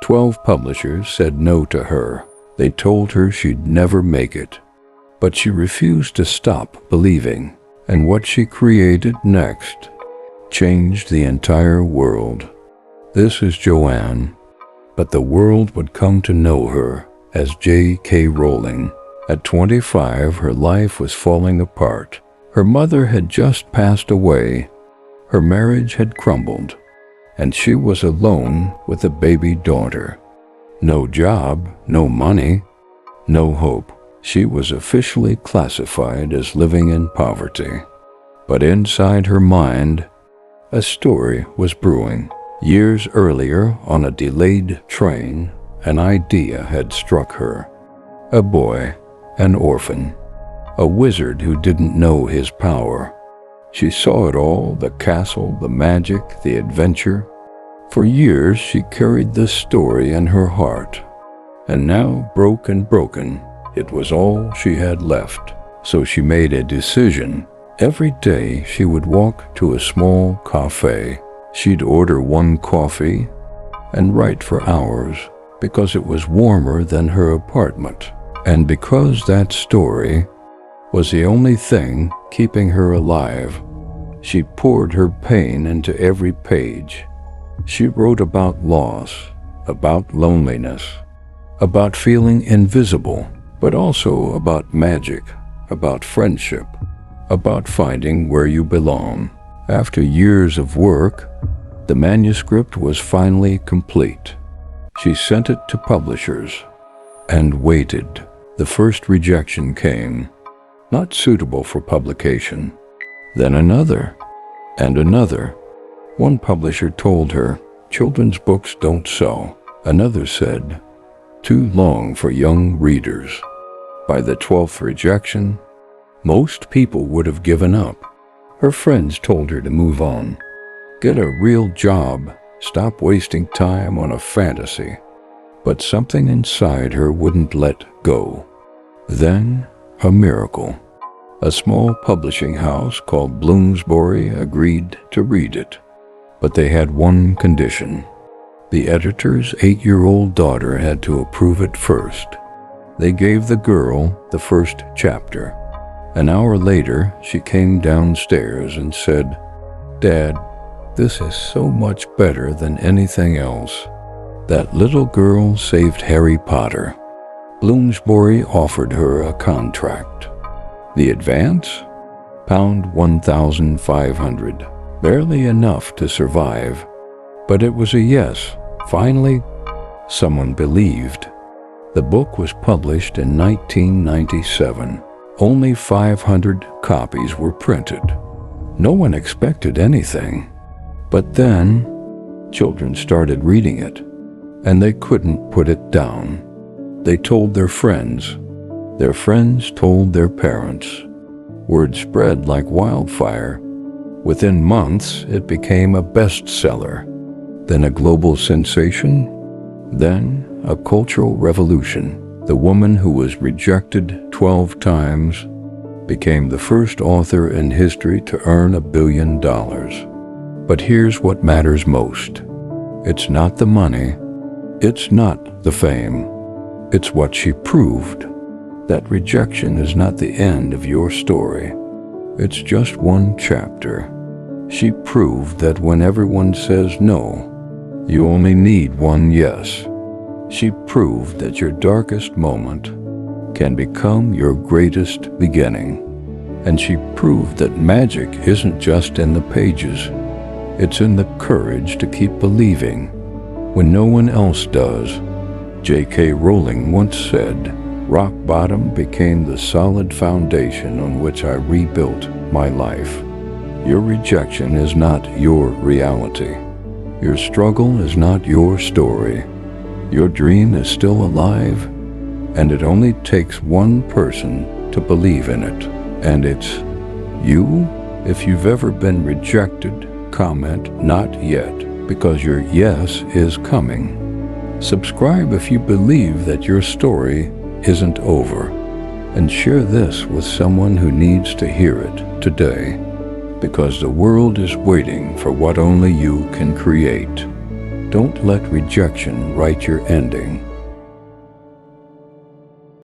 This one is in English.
12 publishers said no to her. They told her she'd never make it. But she refused to stop believing, and what she created next changed the entire world. This is Joanne, but the world would come to know her as J.K. Rowling. At 25, her life was falling apart. Her mother had just passed away. Her marriage had crumbled, and she was alone with a baby daughter. No job, no money, no hope. She was officially classified as living in poverty. But inside her mind, a story was brewing. Years earlier, on a delayed train, an idea had struck her. A boy, an orphan, a wizard who didn't know his power. She saw it all, the castle, the magic, the adventure. For years she carried this story in her heart, and now, broken, it was all she had left. So she made a decision. Every day she would walk to a small café. She'd order one coffee and write for hours, because it was warmer than her apartment, and because that story was the only thing keeping her alive. She poured her pain into every page. She wrote about loss, about loneliness, about feeling invisible, but also about magic, about friendship, about finding where you belong. After years of work, the manuscript was finally complete. She sent it to publishers and waited. The first rejection came, not suitable for publication. Then another, and another. One publisher told her, children's books don't sell. Another said, too long for young readers. By the 12th rejection, most people would have given up. Her friends told her to move on. Get a real job. Stop wasting time on a fantasy. But something inside her wouldn't let go. Then, a miracle. A small publishing house called Bloomsbury agreed to read it. But they had one condition. The editor's 8-year-old daughter had to approve it first. They gave the girl the first chapter. An hour later, she came downstairs and said, Dad, this is so much better than anything else. That little girl saved Harry Potter. Bloomsbury offered her a contract. The advance? £1,500. Barely enough to survive. But it was a yes. Finally, someone believed. The book was published in 1997. Only 500 copies were printed. No one expected anything. But then, children started reading it, and they couldn't put it down. They told their friends. Their friends told their parents. Word spread like wildfire. Within months, it became a bestseller, then a global sensation, then a cultural revolution. The woman who was rejected 12 times became the first author in history to earn $1 billion. But here's what matters most. It's not the money. It's not the fame. It's what she proved. That rejection is not the end of your story. It's just one chapter. She proved that when everyone says no, you only need one yes. She proved that your darkest moment can become your greatest beginning. And she proved that magic isn't just in the pages. It's in the courage to keep believing when no one else does. J.K. Rowling once said, "Rock bottom became the solid foundation on which I rebuilt my life." Your rejection is not your reality. Your struggle is not your story. Your dream is still alive, and it only takes one person to believe in it. And it's you. If you've ever been rejected, comment "not yet," because your yes is coming. Subscribe if you believe that your story isn't over. And share this with someone who needs to hear it today, because the world is waiting for what only you can create. Don't let rejection write your ending.